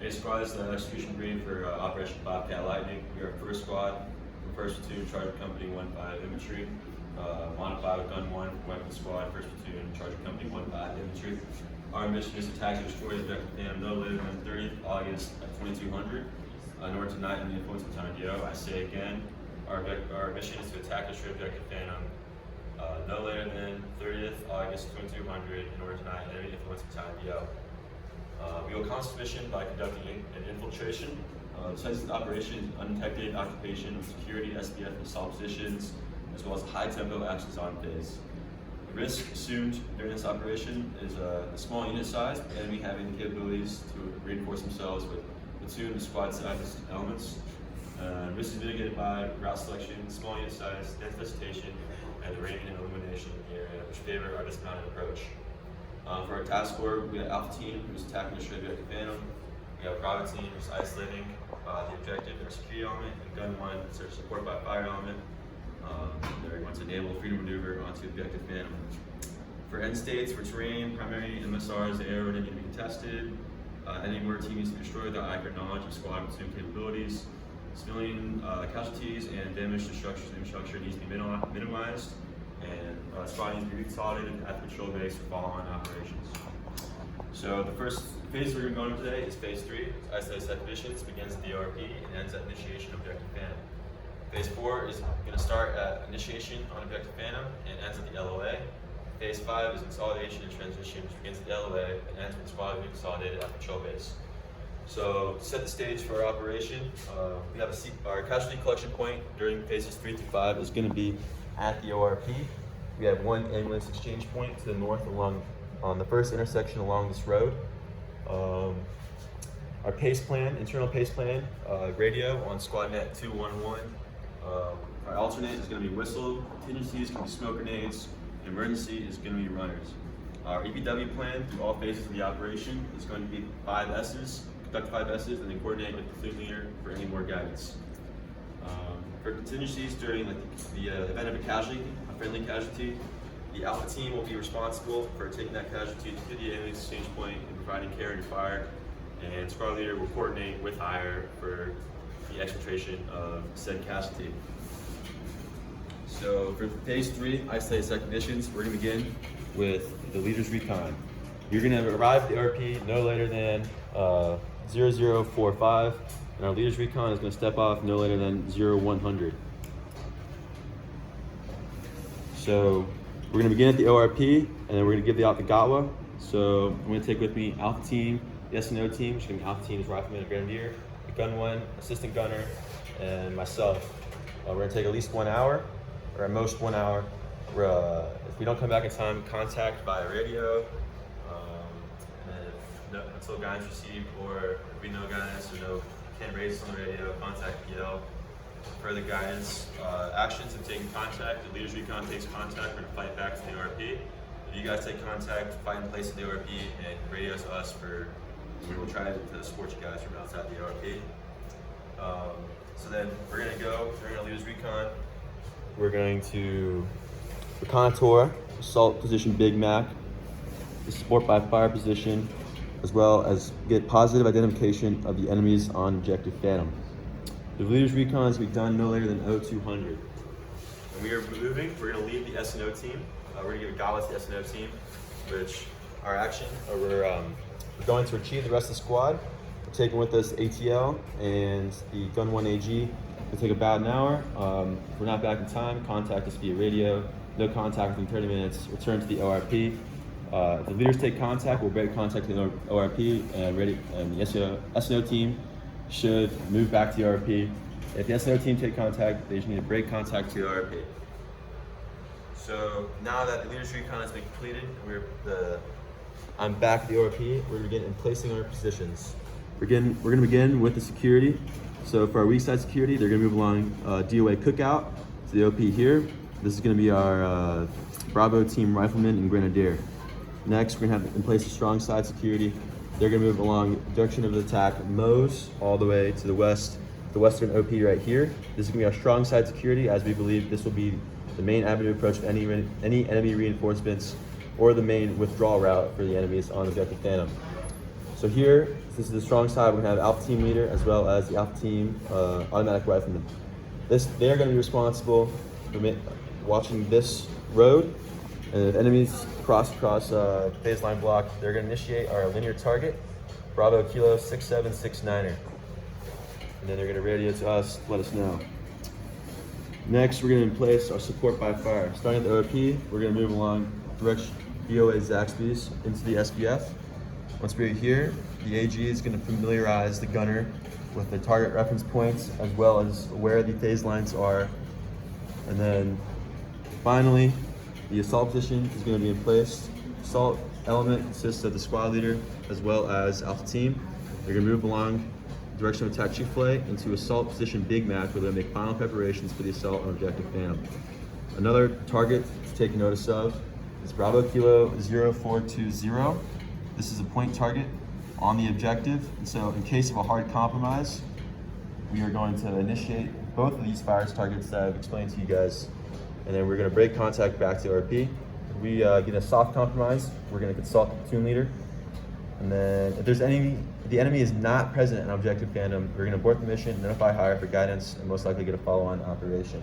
Base squad is the execution brief for Operation Bobcat Lightning. We are first squad, first platoon, Charger Company 1-5 Infantry. Modified Gun 1, Weapon Squad, first platoon, Charger Company 1-5 Infantry. Our mission is to attack and destroy the objective Phantom no later than 30th August at 2200 in order to not in the influence of Time DO. I say again, our mission is to attack and destroy the objective Phantom no later than 30th August 2200 in order to not in the influence of Time DO. We will accomplish this mission by conducting an infiltration. Besides this operation, undetected occupation of security, SBF, and assault positions, as well as high-tempo actions on phase. The risk assumed during this operation is a small unit size, the enemy having the capabilities to reinforce themselves with platoon and squad-sized elements. Risk is mitigated by route selection, small unit size, dense vegetation, and the rain and illumination in the area, which favor our dismounted approach. For our task force, we have Alpha Team, who's attacking the objective Phantom. We have Bravo Team, who's isolating the objective, their security element, and Gun 1, which is supported by fire element. They're going to enable freedom maneuver onto the objective Phantom. For end states, for terrain, primary MSRs, the area need to be contested. Any more team needs to be destroyed without accurate knowledge of squad and platoon capabilities. Civilian casualties and damage to structures and infrastructure needs to be minimized. And squad needs to be consolidated at the patrol base for follow-on operations. So the first phase we're going to go into today is phase 3. Isolated expeditions begins at the ORP and ends at initiation of objective Phantom. Phase 4 is going to start at initiation on objective Phantom and ends at the LOA. Phase 5 is consolidation and transition, which begins at the LOA and ends with squad being consolidated at patrol base. So to set the stage for our operation, we have our casualty collection point during phases 3 through 5 is going to be at the ORP. We have one ambulance exchange point to the north on the first intersection along this road. Our pace plan, internal pace plan, radio on SquadNet 211. Our alternate is going to be whistle, contingency is going to be smoke grenades, emergency is going to be runners. Our EPW plan through all phases of the operation is going to be 5 S's, conduct 5 S's, and then coordinate with the platoon leader for any more guidance. For contingencies during the event of a casualty, a friendly casualty, the Alpha Team will be responsible for taking that casualty to the ambulance exchange point and providing care under fire, and squad leader will coordinate with higher for the exfiltration of said casualty. So for phase 3, isolated expeditions, we're going to begin with the leader's recon. You're going to arrive at the RP no later than 0045, and our leader's recon is going to step off no later than 0100. So we're going to begin at the ORP, and then we're going to give out the GOTWA. So I'm going to take with me Alpha Team, the SNO team, which is going to be Alpha Team's Rifleman and Grenadier, the Gun 1, Assistant Gunner, and myself. We're going to take at least 1 hour, or at most 1 hour. If we don't come back in time, contact via radio. Until guidance received, or if we know guidance or can't raise us on the radio, contact PL. Further guidance, actions of taking contact. The leader's recon takes contact, we're going to fight back to the ORP. If you guys take contact, fight in place of the ORP, and radio to us we will try to support you guys from outside the ORP. So then we're going to go during our leader's recon. We're going to reconnoiter assault position Big Mac, the support by fire position, as well as get positive identification of the enemies on objective Phantom. The leader's recon is to be done no later than 0200. When we are moving, we're going to leave the SNO team. We're going to give a GOTWA to the SNO team, which our action, we're going to achieve the rest of the squad. We're taking with us ATL and the Gun 1 AG. It'll take about an hour. If we're not back in time, contact us via radio. No contact within 30 minutes. Return to the ORP. If the leaders take contact, we'll break contact to the ORP, and the SNO team should move back to the ORP. If the SNO team take contact, they just need to break contact to the ORP. So now that the leader's recon has been completed, I'm back at the ORP. We're going to begin placing our positions. We're going to begin with the security. So for our weak side security, they're going to move along DOA Cookout to the OP here. This is going to be our Bravo Team Rifleman and Grenadier. Next, we're going to have in place a strong side security. They're going to move along direction of the attack, Moe's, all the way to the west, the western OP right here. This is going to be our strong side security, as we believe this will be the main avenue approach of any enemy reinforcements or the main withdrawal route for the enemies on objective Phantom. So here, This is the strong side. We're gonna have Alpha Team Leader as well as the Alpha Team Automatic Rifleman. They're gonna be responsible for watching this road, and if enemies cross phase line block, they're gonna initiate our linear target, Bravo Kilo 6769er. And then they're gonna radio to us, let us know. Next, we're gonna place our support by fire. Starting at the OP, we're gonna move along direction DOA Zaxby's into the SBF. Once we're here, the AG is gonna familiarize the gunner with the target reference points as well as where the phase lines are. And then finally, the assault position is gonna be in place. Assault element consists of the squad leader as well as Alpha Team. They're gonna move along direction of attack Chick-fil-A into assault position Big Mac, where they'll make final preparations for the assault on Objective Phantom. Another target to take notice of is Bravo Kilo 0420. This is a point target on the objective, and so in case of a hard compromise, we are going to initiate both of these fires targets that I've explained to you guys, and then we're going to break contact back to RP. If we get a soft compromise, we're going to consult the platoon leader, and then if the enemy is not present in Objective Phantom, we're going to abort the mission, identify higher for guidance, and most likely get a follow-on operation.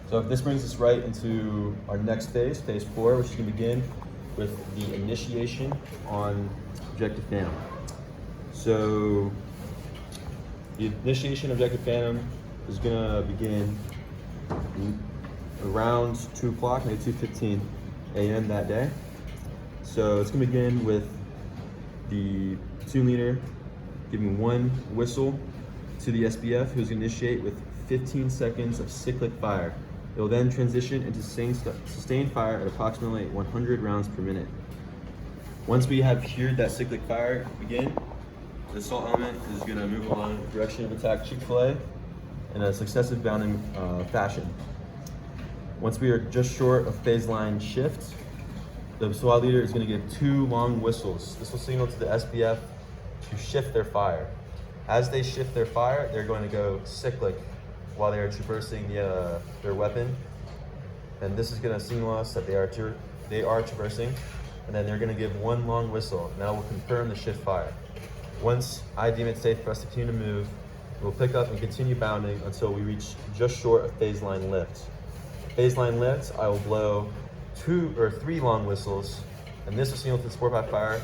So this brings us right into our next phase, phase 4, which is going to begin with the initiation on Objective Phantom. So the initiation of Objective Phantom is going to begin around 2 o'clock, maybe 2:15 a.m. that day. So it's going to begin with the platoon leader giving one whistle to the SBF, who's going to initiate with 15 seconds of cyclic fire. It will then transition into sustained fire at approximately 100 rounds per minute. Once we have cured that cyclic fire begin, the assault element is going to move along the direction of attack Chick-fil-A in a successive bounding fashion. Once we are just short of phase line shift, the SWAT leader is going to give 2 long whistles. This will signal to the SBF to shift their fire. As they shift their fire, they're going to go cyclic while they are traversing their weapon, and this is going to signal us that they are traversing, and then they're going to give 1 long whistle, and that will confirm the shift fire. Once I deem it safe for us to continue to move, we'll pick up and continue bounding until we reach just short of phase line lift. Phase line lift, I will blow 2 or 3 long whistles, and this will signal to the support by fire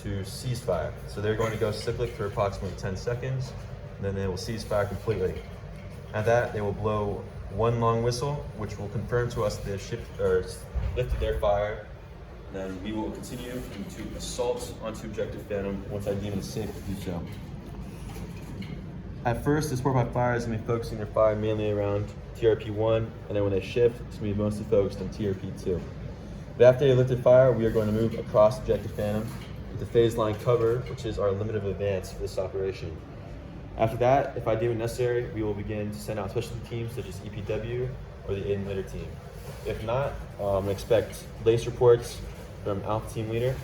to cease fire. So they're going to go cyclic for approximately 10 seconds, and then they will cease fire completely. At that, they will blow 1 long whistle, which will confirm to us the lifted their fire, and then we will continue into assault onto Objective Phantom once I deem it safe to do so. At first, the support by fire is going to be focusing their fire mainly around TRP-1, and then when they shift, it's going to be mostly focused on TRP-2. But after they lifted fire, we are going to move across Objective Phantom into phase line cover, which is our limit of advance for this operation. After that, if I deem it necessary, we will begin to send out specialty teams such as EPW or the Aiden Leader team. If not, expect lace reports from Alpha Team Leader,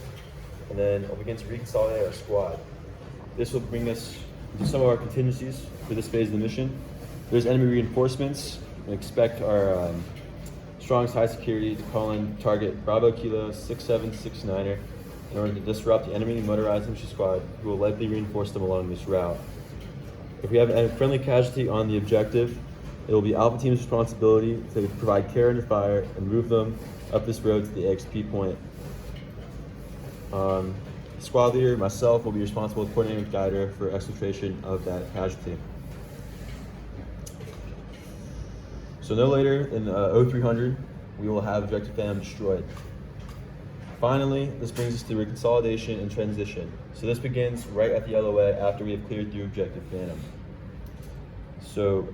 and then we'll begin to reconsolidate our squad. This will bring us into some of our contingencies for this phase of the mission. If there's enemy reinforcements, we expect our strongest high security to call in target Bravo Kilo 6769er in order to disrupt the enemy motorized infantry squad, who will likely reinforce them along this route. If we have a friendly casualty on the objective, it will be Alpha Team's responsibility to provide care under fire and move them up this road to the XP point. Squad leader, myself, will be responsible for coordinating with Guider for exfiltration of that casualty. So no later than 0300, we will have Objective Phantom destroyed. Finally, this brings us to reconsolidation and transition. So this begins right at the LOA after we have cleared through Objective Phantom. So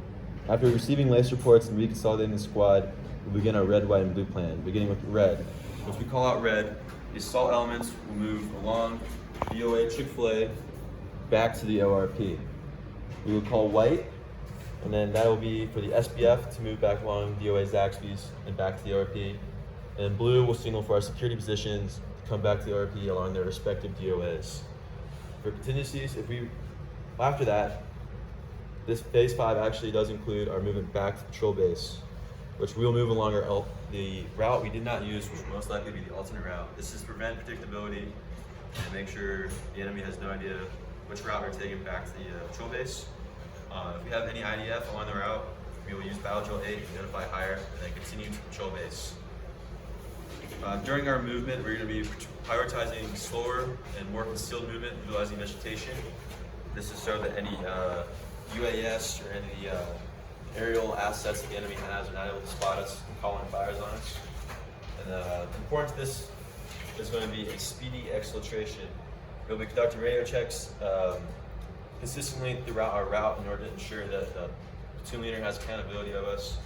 after receiving lace reports and reconsolidating the squad, we'll begin our red, white, and blue plan, beginning with red. Once we call out red, the assault elements will move along DOA Chick-fil-A back to the ORP. We will call white, and then that will be for the SBF to move back along DOA Zaxby's and back to the ORP. And blue will signal for our security positions to come back to the ORP along their respective DOAs. For contingencies, after that, this phase 5 actually does include our movement back to patrol base, which we will move along the route we did not use, which will most likely be the alternate route. This is to prevent predictability and make sure the enemy has no idea which route we're taking back to the patrol base. If we have any IDF along the route, we will use Battle Drill 8 to notify higher and then continue to patrol base. During our movement, we're going to be prioritizing slower and more concealed movement utilizing vegetation. This is so that any UAS or any aerial assets that the enemy has are not able to spot us and call in fires on us. And important to this is going to be a speedy exfiltration. We'll be conducting radio checks consistently throughout our route in order to ensure that the platoon leader has accountability of us.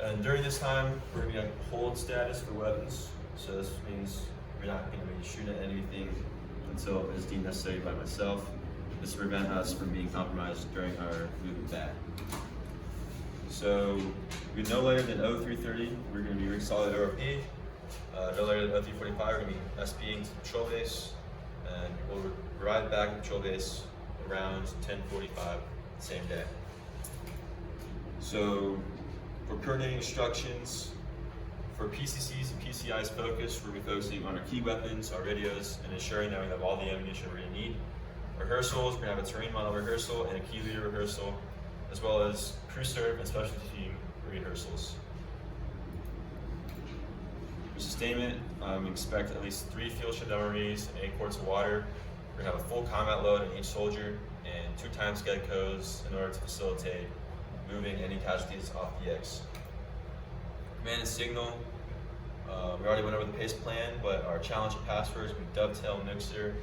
And during this time, we're going to be on hold status for weapons. So this means we're not going to be shooting at anything until it is deemed necessary by myself. This will prevent us from being compromised during our movement back. So we're no later than 0330, we're going to be rig solid ORP. No later than 0345, we're going to be SPing to the patrol base. And we'll arrive back at the patrol base around 10:45 the same day. So for coordinating instructions, for PCCs and PCI's focus, we'll be focusing on our key weapons, our radios, and ensuring that we have all the ammunition we're going to need. Rehearsals, we're going to have a terrain model rehearsal and a key leader rehearsal, as well as crew serve and specialty team rehearsals. For sustainment, we expect at least 3 field ship MREs and 8 quarts of water. We're going to have a full combat load on each soldier and 2 times GEDCOs in order to facilitate moving any casualties off the X. Command and signal, we already went over the PACE plan, but our challenge and passwords will be Dovetail, Mixer,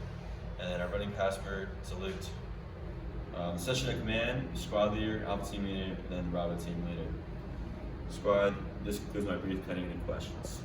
and then our running password, Salute. Session of command, squad leader, alpha team leader, and then Bravo team leader. Squad, this concludes my brief. Pending any questions.